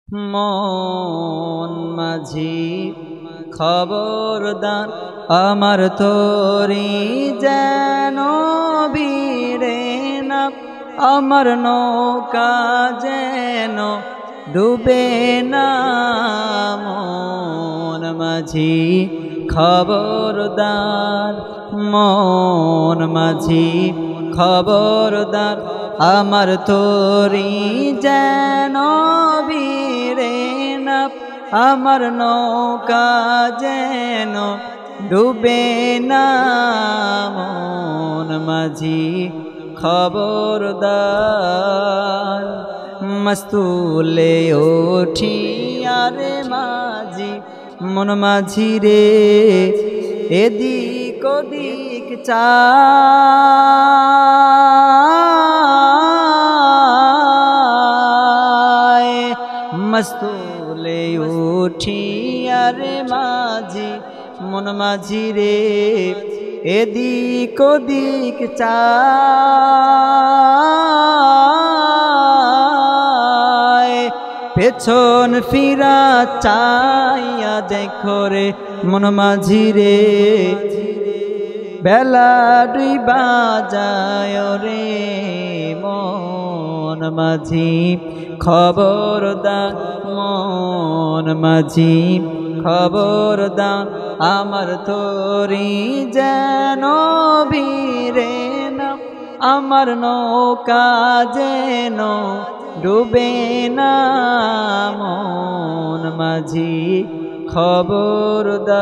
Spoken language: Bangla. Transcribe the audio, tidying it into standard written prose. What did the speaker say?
মন মাঝি খবরদার আমার তোরি যেন ভিড়ে না, আমার নৌকা যেন ডুবে না। মন মাঝি খবরদার, মন মাঝি খবরদার আমার তোরি যেন ভিড়ে না, আমার নৌকা যেন ডুবে না। মন মাঝি খবরদার। মস্তুলে উঠিয়া রে মাঝি, মন মাঝি রে এদিক ওদিক চায়। মস্তুলে উঠিয়া রে মাঝি, মন মাঝি রে এদিক ওদিক চায়। পেছন ফিরা চাইয়া দেখো রে মন মাঝি রে, বেলা ডুইবা যায় রে। মন মাঝি খবরদার, মন মাঝি খবরদার আমার তোরি যেন ভিড়ে না, আমার নৌকা যেন ডুবে না। মন মাঝি খবরদার।